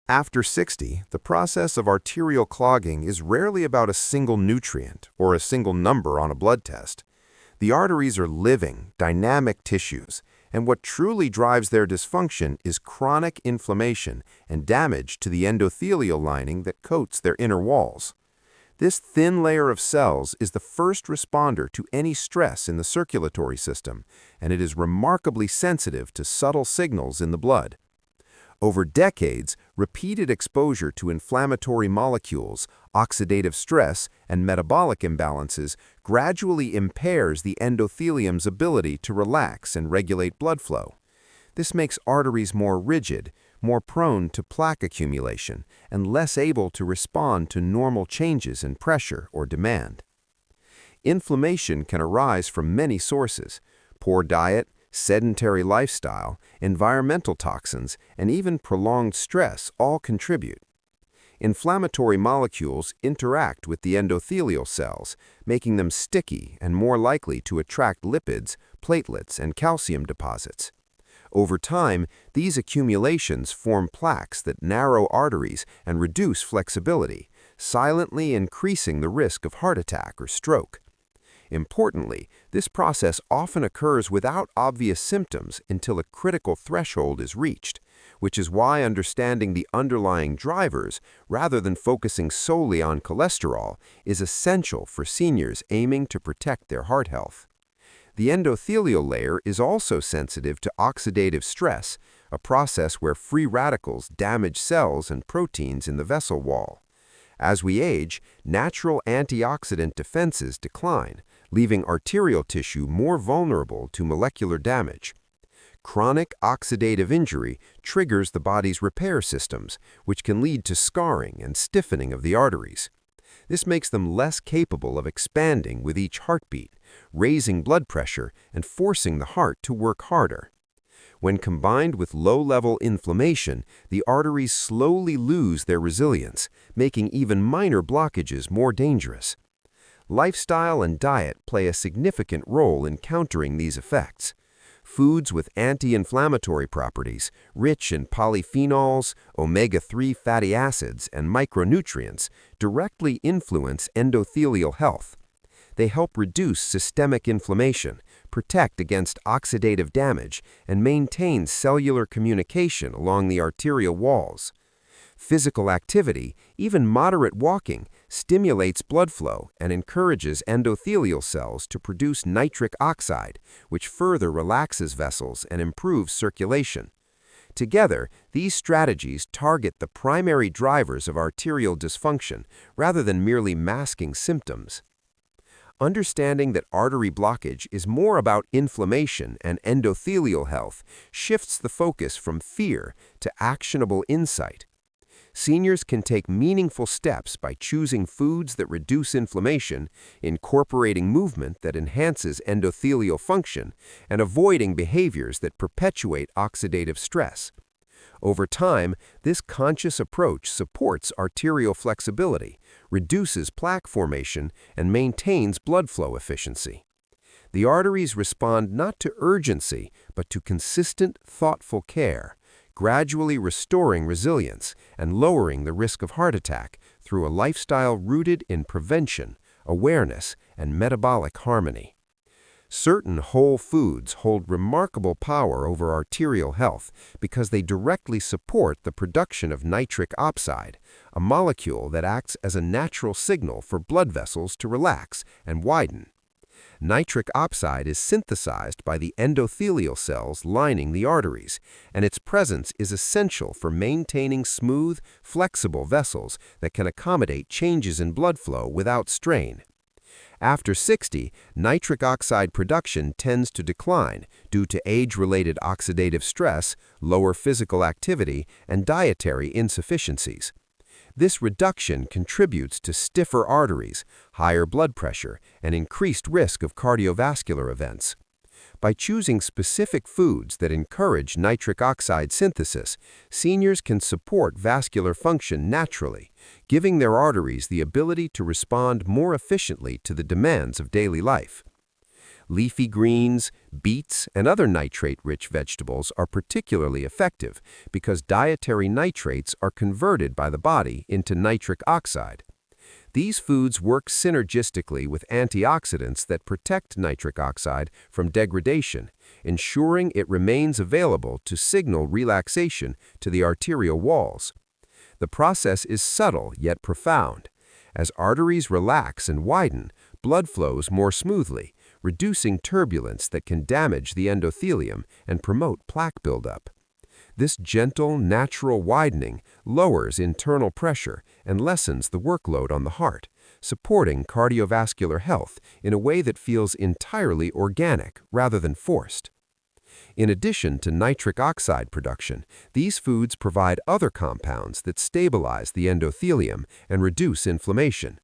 After 60, the process of arterial clogging is rarely about a single nutrient or a single number on a blood test. The arteries are living, dynamic tissues, and what truly drives their dysfunction is chronic inflammation and damage to the endothelial lining that coats their inner walls. This thin layer of cells is the first responder to any stress in the circulatory system, and it is remarkably sensitive to subtle signals in the blood. Over decades, repeated exposure to inflammatory molecules, oxidative stress, and metabolic imbalances gradually impairs the endothelium's ability to relax and regulate blood flow. This makes arteries more rigid, more prone to plaque accumulation, and less able to respond to normal changes in pressure or demand. Inflammation can arise from many sources: poor diet, sedentary lifestyle, environmental toxins, and even prolonged stress all contribute. Inflammatory molecules interact with the endothelial cells, making them sticky and more likely to attract lipids, platelets, and calcium deposits. Over time, these accumulations form plaques that narrow arteries and reduce flexibility, silently increasing the risk of heart attack or stroke. Importantly, this process often occurs without obvious symptoms until a critical threshold is reached, which is why understanding the underlying drivers, rather than focusing solely on cholesterol, is essential for seniors aiming to protect their heart health. The endothelial layer is also sensitive to oxidative stress, a process where free radicals damage cells and proteins in the vessel wall. As we age, natural antioxidant defenses decline, leaving arterial tissue more vulnerable to molecular damage. Chronic oxidative injury triggers the body's repair systems, which can lead to scarring and stiffening of the arteries. This makes them less capable of expanding with each heartbeat, raising blood pressure and forcing the heart to work harder. When combined with low-level inflammation, the arteries slowly lose their resilience, making even minor blockages more dangerous. Lifestyle and diet play a significant role in countering these effects. Foods with anti-inflammatory properties, rich in polyphenols, omega-3 fatty acids, and micronutrients, directly influence endothelial health. They help reduce systemic inflammation, protect against oxidative damage, and maintain cellular communication along the arterial walls. Physical activity, even moderate walking, stimulates blood flow and encourages endothelial cells to produce nitric oxide, which further relaxes vessels and improves circulation. Together, these strategies target the primary drivers of arterial dysfunction rather than merely masking symptoms. Understanding that artery blockage is more about inflammation and endothelial health shifts the focus from fear to actionable insight. Seniors can take meaningful steps by choosing foods that reduce inflammation, incorporating movement that enhances endothelial function, and avoiding behaviors that perpetuate oxidative stress. Over time, this conscious approach supports arterial flexibility, reduces plaque formation, and maintains blood flow efficiency. The arteries respond not to urgency, but to consistent, thoughtful care, gradually restoring resilience and lowering the risk of heart attack through a lifestyle rooted in prevention, awareness, and metabolic harmony. Certain whole foods hold remarkable power over arterial health because they directly support the production of nitric oxide, a molecule that acts as a natural signal for blood vessels to relax and widen. Nitric oxide is synthesized by the endothelial cells lining the arteries, and its presence is essential for maintaining smooth, flexible vessels that can accommodate changes in blood flow without strain. After 60, nitric oxide production tends to decline due to age-related oxidative stress, lower physical activity, and dietary insufficiencies. This reduction contributes to stiffer arteries, higher blood pressure, and increased risk of cardiovascular events. By choosing specific foods that encourage nitric oxide synthesis, seniors can support vascular function naturally, giving their arteries the ability to respond more efficiently to the demands of daily life. Leafy greens, beets, and other nitrate-rich vegetables are particularly effective because dietary nitrates are converted by the body into nitric oxide. These foods work synergistically with antioxidants that protect nitric oxide from degradation, ensuring it remains available to signal relaxation to the arterial walls. The process is subtle yet profound. As arteries relax and widen, blood flows more smoothly, reducing turbulence that can damage the endothelium and promote plaque buildup. This gentle, natural widening lowers internal pressure and lessens the workload on the heart, supporting cardiovascular health in a way that feels entirely organic rather than forced. In addition to nitric oxide production, these foods provide other compounds that stabilize the endothelium and reduce inflammation.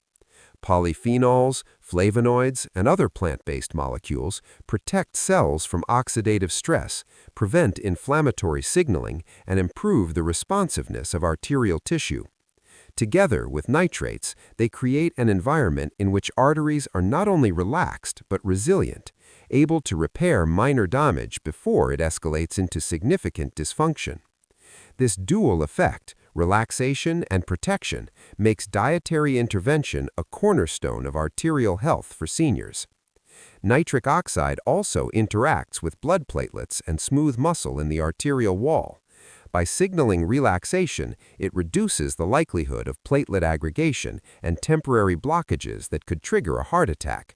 Polyphenols, flavonoids, and other plant-based molecules protect cells from oxidative stress, prevent inflammatory signaling, and improve the responsiveness of arterial tissue. Together with nitrates, they create an environment in which arteries are not only relaxed but resilient, able to repair minor damage before it escalates into significant dysfunction. This dual effect, relaxation and protection, makes dietary intervention a cornerstone of arterial health for seniors. Nitric oxide also interacts with blood platelets and smooth muscle in the arterial wall. By signaling relaxation, it reduces the likelihood of platelet aggregation and temporary blockages that could trigger a heart attack.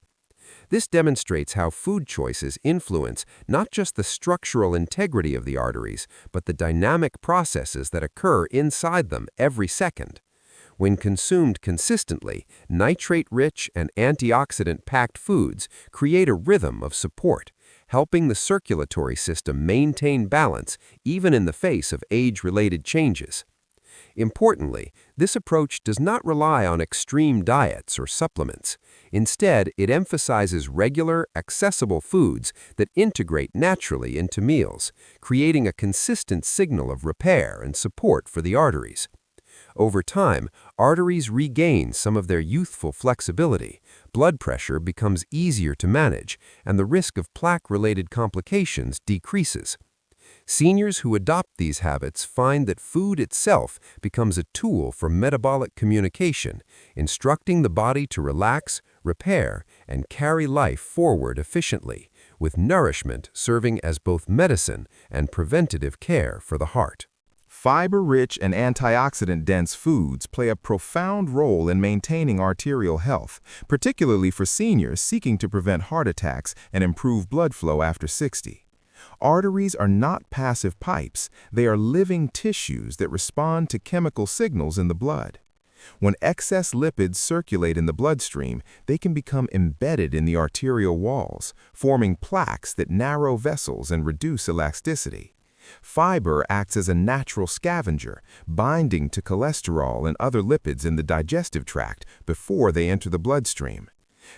This demonstrates how food choices influence not just the structural integrity of the arteries, but the dynamic processes that occur inside them every second. When consumed consistently, nitrate-rich and antioxidant-packed foods create a rhythm of support, helping the circulatory system maintain balance even in the face of age-related changes. Importantly, this approach does not rely on extreme diets or supplements. Instead, it emphasizes regular, accessible foods that integrate naturally into meals, creating a consistent signal of repair and support for the arteries. Over time, arteries regain some of their youthful flexibility, blood pressure becomes easier to manage, and the risk of plaque-related complications decreases. Seniors who adopt these habits find that food itself becomes a tool for metabolic communication, instructing the body to relax, repair, and carry life forward efficiently, with nourishment serving as both medicine and preventative care for the heart. Fiber-rich and antioxidant-dense foods play a profound role in maintaining arterial health, particularly for seniors seeking to prevent heart attacks and improve blood flow after 60. Arteries are not passive pipes, they are living tissues that respond to chemical signals in the blood. When excess lipids circulate in the bloodstream, they can become embedded in the arterial walls, forming plaques that narrow vessels and reduce elasticity. Fiber acts as a natural scavenger, binding to cholesterol and other lipids in the digestive tract before they enter the bloodstream.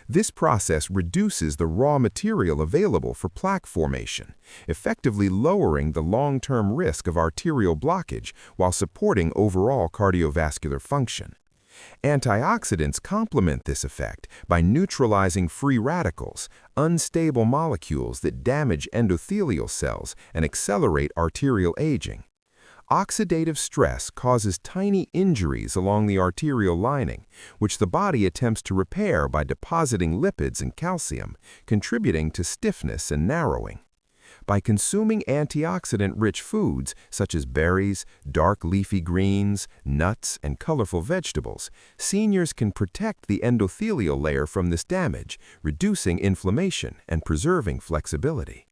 This process reduces the raw material available for plaque formation, effectively lowering the long-term risk of arterial blockage while supporting overall cardiovascular function. Antioxidants complement this effect by neutralizing free radicals, unstable molecules that damage endothelial cells and accelerate arterial aging. Oxidative stress causes tiny injuries along the arterial lining, which the body attempts to repair by depositing lipids and calcium, contributing to stiffness and narrowing. By consuming antioxidant-rich foods such as berries, dark leafy greens, nuts, and colorful vegetables, seniors can protect the endothelial layer from this damage, reducing inflammation and preserving flexibility.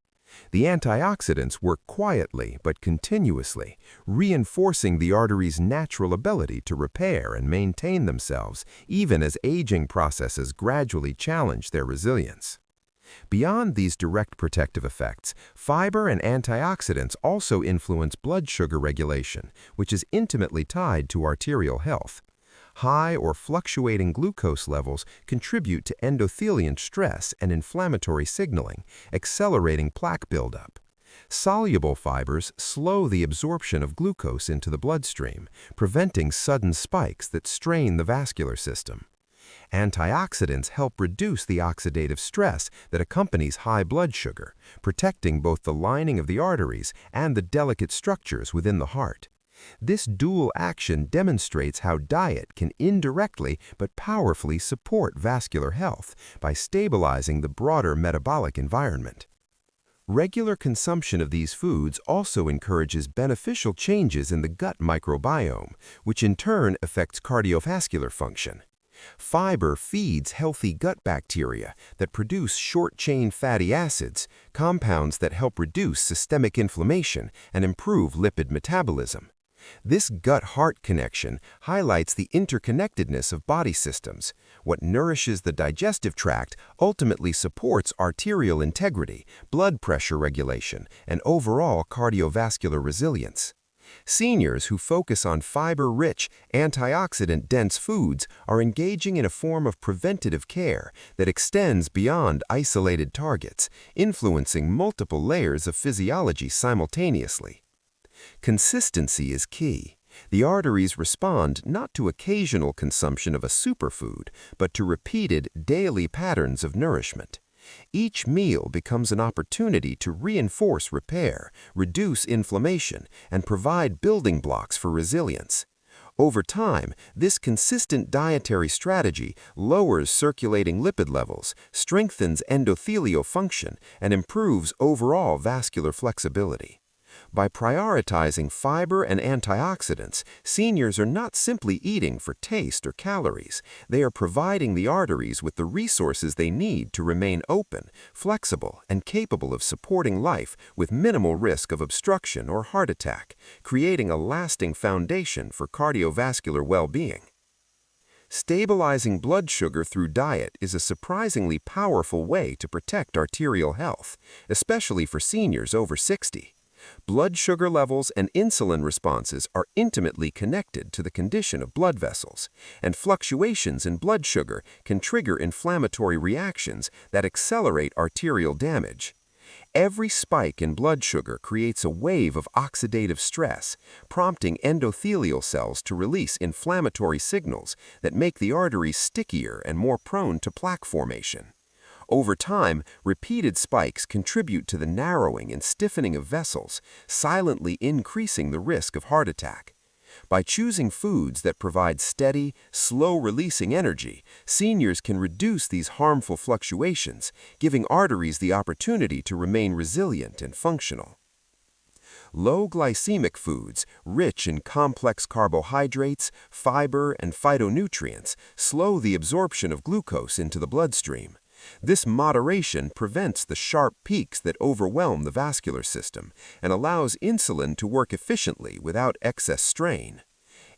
The antioxidants work quietly but continuously, reinforcing the artery's natural ability to repair and maintain themselves even as aging processes gradually challenge their resilience. Beyond these direct protective effects, fiber and antioxidants also influence blood sugar regulation, which is intimately tied to arterial health. High or fluctuating glucose levels contribute to endothelial stress and inflammatory signaling, accelerating plaque buildup. Soluble fibers slow the absorption of glucose into the bloodstream, preventing sudden spikes that strain the vascular system. Antioxidants help reduce the oxidative stress that accompanies high blood sugar, protecting both the lining of the arteries and the delicate structures within the heart. This dual action demonstrates how diet can indirectly but powerfully support vascular health by stabilizing the broader metabolic environment. Regular consumption of these foods also encourages beneficial changes in the gut microbiome, which in turn affects cardiovascular function. Fiber feeds healthy gut bacteria that produce short-chain fatty acids, compounds that help reduce systemic inflammation and improve lipid metabolism. This gut-heart connection highlights the interconnectedness of body systems. What nourishes the digestive tract ultimately supports arterial integrity, blood pressure regulation, and overall cardiovascular resilience. Seniors who focus on fiber-rich, antioxidant-dense foods are engaging in a form of preventative care that extends beyond isolated targets, influencing multiple layers of physiology simultaneously. Consistency is key. The arteries respond not to occasional consumption of a superfood, but to repeated daily patterns of nourishment. Each meal becomes an opportunity to reinforce repair, reduce inflammation, and provide building blocks for resilience. Over time, this consistent dietary strategy lowers circulating lipid levels, strengthens endothelial function, and improves overall vascular flexibility. By prioritizing fiber and antioxidants, seniors are not simply eating for taste or calories. They are providing the arteries with the resources they need to remain open, flexible, and capable of supporting life with minimal risk of obstruction or heart attack, creating a lasting foundation for cardiovascular well-being. Stabilizing blood sugar through diet is a surprisingly powerful way to protect arterial health, especially for seniors over 60. Blood sugar levels and insulin responses are intimately connected to the condition of blood vessels, and fluctuations in blood sugar can trigger inflammatory reactions that accelerate arterial damage. Every spike in blood sugar creates a wave of oxidative stress, prompting endothelial cells to release inflammatory signals that make the arteries stickier and more prone to plaque formation. Over time, repeated spikes contribute to the narrowing and stiffening of vessels, silently increasing the risk of heart attack. By choosing foods that provide steady, slow-releasing energy, seniors can reduce these harmful fluctuations, giving arteries the opportunity to remain resilient and functional. Low glycemic foods, rich in complex carbohydrates, fiber, and phytonutrients, slow the absorption of glucose into the bloodstream. This moderation prevents the sharp peaks that overwhelm the vascular system and allows insulin to work efficiently without excess strain.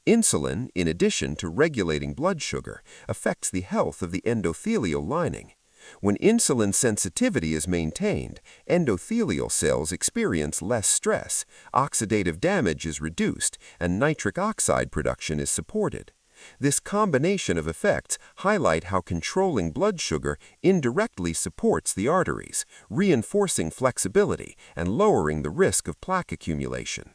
Insulin, in addition to regulating blood sugar, affects the health of the endothelial lining. When insulin sensitivity is maintained, endothelial cells experience less stress, oxidative damage is reduced, and nitric oxide production is supported. This combination of effects highlight how controlling blood sugar indirectly supports the arteries, reinforcing flexibility and lowering the risk of plaque accumulation.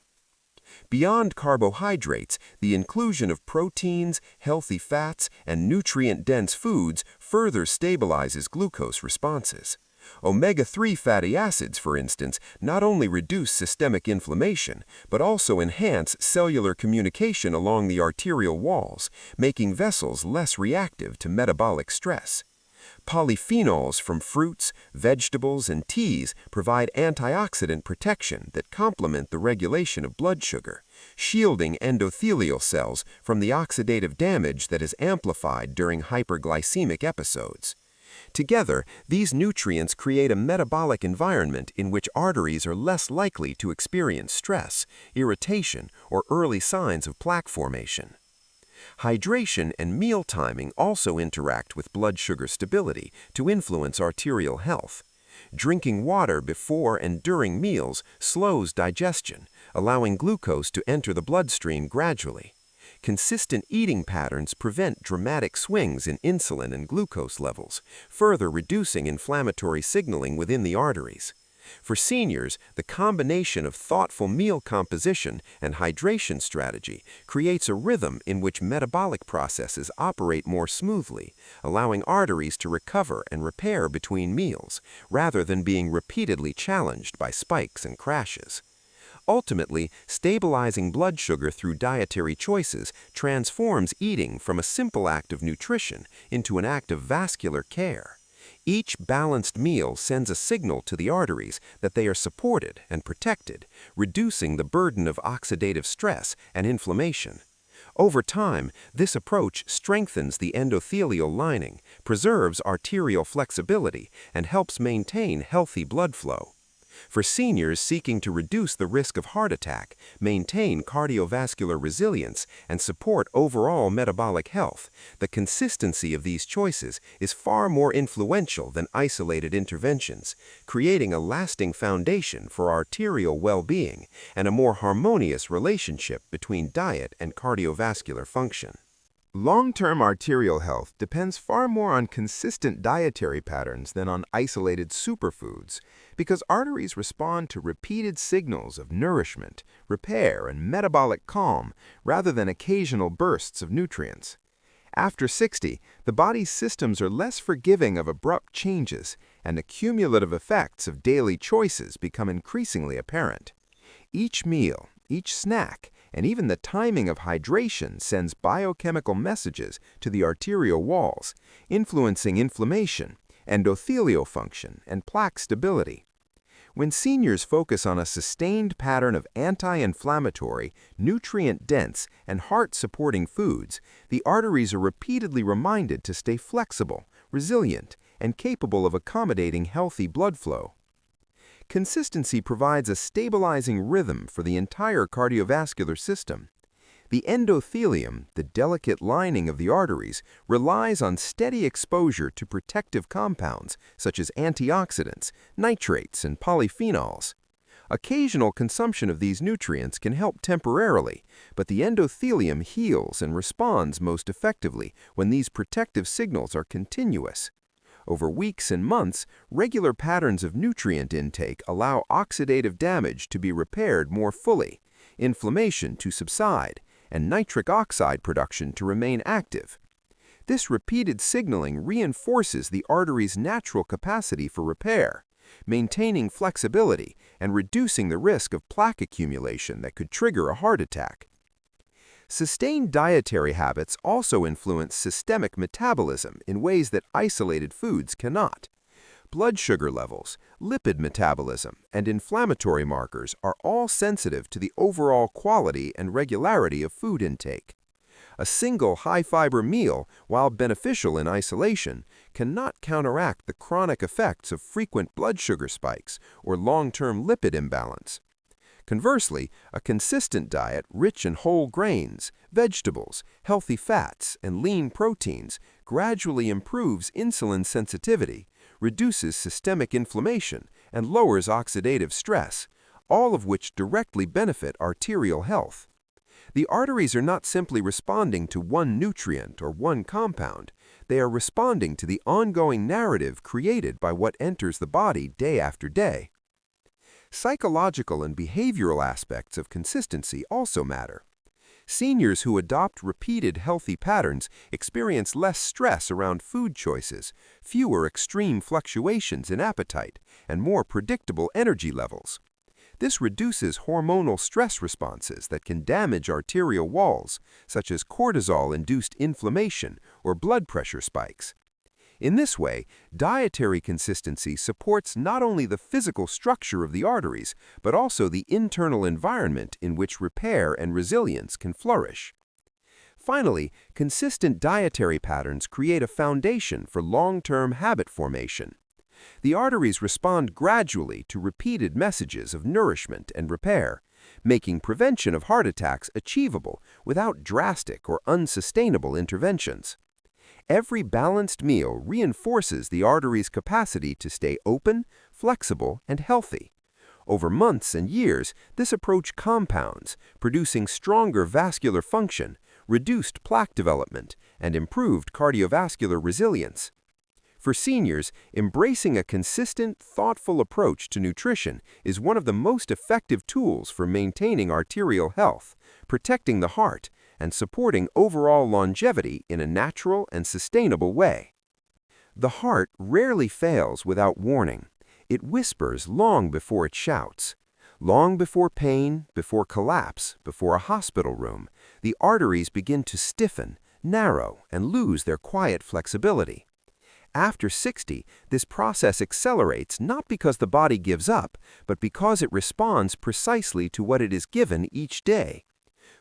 Beyond carbohydrates, the inclusion of proteins, healthy fats, and nutrient-dense foods further stabilizes glucose responses. Omega-3 fatty acids, for instance, not only reduce systemic inflammation, but also enhance cellular communication along the arterial walls, making vessels less reactive to metabolic stress. Polyphenols from fruits, vegetables, and teas provide antioxidant protection that complement the regulation of blood sugar, shielding endothelial cells from the oxidative damage that is amplified during hyperglycemic episodes. Together, these nutrients create a metabolic environment in which arteries are less likely to experience stress, irritation, or early signs of plaque formation. Hydration and meal timing also interact with blood sugar stability to influence arterial health. Drinking water before and during meals slows digestion, allowing glucose to enter the bloodstream gradually. Consistent eating patterns prevent dramatic swings in insulin and glucose levels, further reducing inflammatory signaling within the arteries. For seniors, the combination of thoughtful meal composition and hydration strategy creates a rhythm in which metabolic processes operate more smoothly, allowing arteries to recover and repair between meals, rather than being repeatedly challenged by spikes and crashes. Ultimately, stabilizing blood sugar through dietary choices transforms eating from a simple act of nutrition into an act of vascular care. Each balanced meal sends a signal to the arteries that they are supported and protected, reducing the burden of oxidative stress and inflammation. Over time, this approach strengthens the endothelial lining, preserves arterial flexibility, and helps maintain healthy blood flow. For seniors seeking to reduce the risk of heart attack, maintain cardiovascular resilience, and support overall metabolic health, the consistency of these choices is far more influential than isolated interventions, creating a lasting foundation for arterial well-being and a more harmonious relationship between diet and cardiovascular function. Long-term arterial health depends far more on consistent dietary patterns than on isolated superfoods, because arteries respond to repeated signals of nourishment, repair, and metabolic calm rather than occasional bursts of nutrients. After 60, the body's systems are less forgiving of abrupt changes, and the cumulative effects of daily choices become increasingly apparent. Each meal, each snack, and even the timing of hydration sends biochemical messages to the arterial walls, influencing inflammation, endothelial function, and plaque stability. When seniors focus on a sustained pattern of anti-inflammatory, nutrient-dense, and heart-supporting foods, the arteries are repeatedly reminded to stay flexible, resilient, and capable of accommodating healthy blood flow. Consistency provides a stabilizing rhythm for the entire cardiovascular system. The endothelium, the delicate lining of the arteries, relies on steady exposure to protective compounds such as antioxidants, nitrates, and polyphenols. Occasional consumption of these nutrients can help temporarily, but the endothelium heals and responds most effectively when these protective signals are continuous. Over weeks and months, regular patterns of nutrient intake allow oxidative damage to be repaired more fully, inflammation to subside, and nitric oxide production to remain active. This repeated signaling reinforces the artery's natural capacity for repair, maintaining flexibility and reducing the risk of plaque accumulation that could trigger a heart attack. Sustained dietary habits also influence systemic metabolism in ways that isolated foods cannot. Blood sugar levels, lipid metabolism, and inflammatory markers are all sensitive to the overall quality and regularity of food intake. A single high-fiber meal, while beneficial in isolation, cannot counteract the chronic effects of frequent blood sugar spikes or long-term lipid imbalance. Conversely, a consistent diet rich in whole grains, vegetables, healthy fats, and lean proteins gradually improves insulin sensitivity, reduces systemic inflammation, and lowers oxidative stress, all of which directly benefit arterial health. The arteries are not simply responding to one nutrient or one compound. They are responding to the ongoing narrative created by what enters the body day after day. Psychological and behavioral aspects of consistency also matter. Seniors who adopt repeated healthy patterns experience less stress around food choices, fewer extreme fluctuations in appetite, and more predictable energy levels. This reduces hormonal stress responses that can damage arterial walls, such as cortisol-induced inflammation or blood pressure spikes. In this way, dietary consistency supports not only the physical structure of the arteries, but also the internal environment in which repair and resilience can flourish. Finally, consistent dietary patterns create a foundation for long-term habit formation. The arteries respond gradually to repeated messages of nourishment and repair, making prevention of heart attacks achievable without drastic or unsustainable interventions. Every balanced meal reinforces the artery's capacity to stay open, flexible, and healthy. Over months and years, this approach compounds, producing stronger vascular function, reduced plaque development, and improved cardiovascular resilience. For seniors, embracing a consistent, thoughtful approach to nutrition is one of the most effective tools for maintaining arterial health, protecting the heart, and supporting overall longevity in a natural and sustainable way. The heart rarely fails without warning. It whispers long before it shouts. Long before pain, before collapse, before a hospital room, the arteries begin to stiffen, narrow, and lose their quiet flexibility. After 60, this process accelerates not because the body gives up, but because it responds precisely to what it is given each day.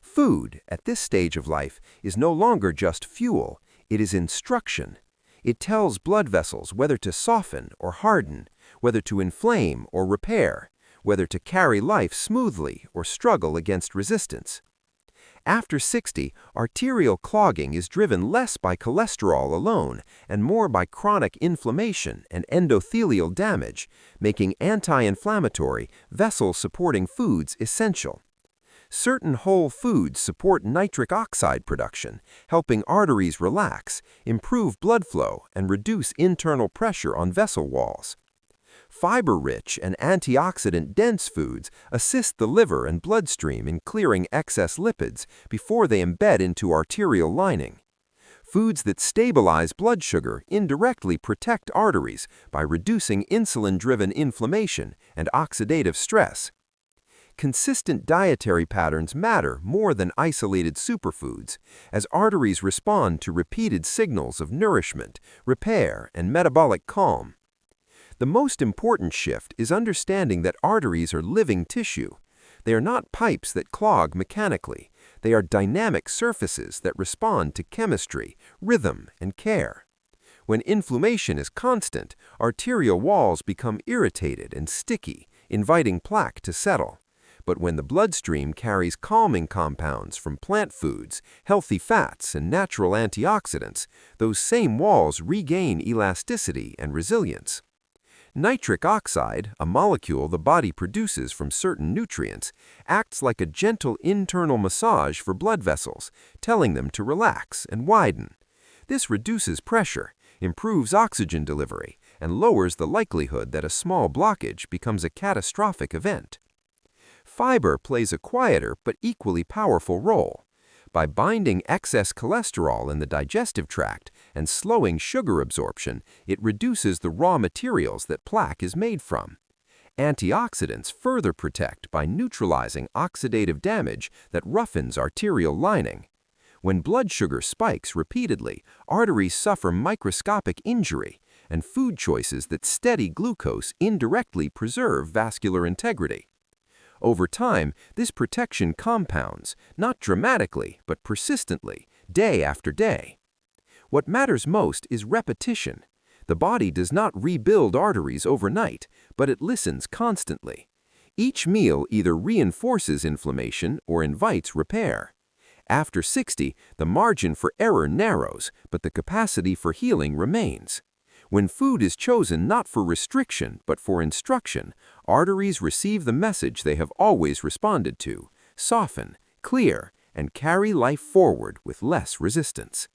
Food, at this stage of life, is no longer just fuel, it is instruction. It tells blood vessels whether to soften or harden, whether to inflame or repair, whether to carry life smoothly or struggle against resistance. After 60, arterial clogging is driven less by cholesterol alone and more by chronic inflammation and endothelial damage, making anti-inflammatory, vessel-supporting foods essential. Certain whole foods support nitric oxide production, helping arteries relax, improve blood flow, and reduce internal pressure on vessel walls. Fiber-rich and antioxidant-dense foods assist the liver and bloodstream in clearing excess lipids before they embed into arterial lining. Foods that stabilize blood sugar indirectly protect arteries by reducing insulin-driven inflammation and oxidative stress. Consistent dietary patterns matter more than isolated superfoods, as arteries respond to repeated signals of nourishment, repair, and metabolic calm. The most important shift is understanding that arteries are living tissue. They are not pipes that clog mechanically. They are dynamic surfaces that respond to chemistry, rhythm, and care. When inflammation is constant, arterial walls become irritated and sticky, inviting plaque to settle. But when the bloodstream carries calming compounds from plant foods, healthy fats, and natural antioxidants, those same walls regain elasticity and resilience. Nitric oxide, a molecule the body produces from certain nutrients, acts like a gentle internal massage for blood vessels, telling them to relax and widen. This reduces pressure, improves oxygen delivery, and lowers the likelihood that a small blockage becomes a catastrophic event. Fiber plays a quieter but equally powerful role. By binding excess cholesterol in the digestive tract and slowing sugar absorption, it reduces the raw materials that plaque is made from. Antioxidants further protect by neutralizing oxidative damage that roughens arterial lining. When blood sugar spikes repeatedly, arteries suffer microscopic injury, and food choices that steady glucose indirectly preserve vascular integrity. Over time, this protection compounds, not dramatically, but persistently, day after day. What matters most is repetition. The body does not rebuild arteries overnight, but it listens constantly. Each meal either reinforces inflammation or invites repair. After 60, the margin for error narrows, but the capacity for healing remains. When food is chosen not for restriction but for instruction, arteries receive the message they have always responded to, soften, clear, and carry life forward with less resistance.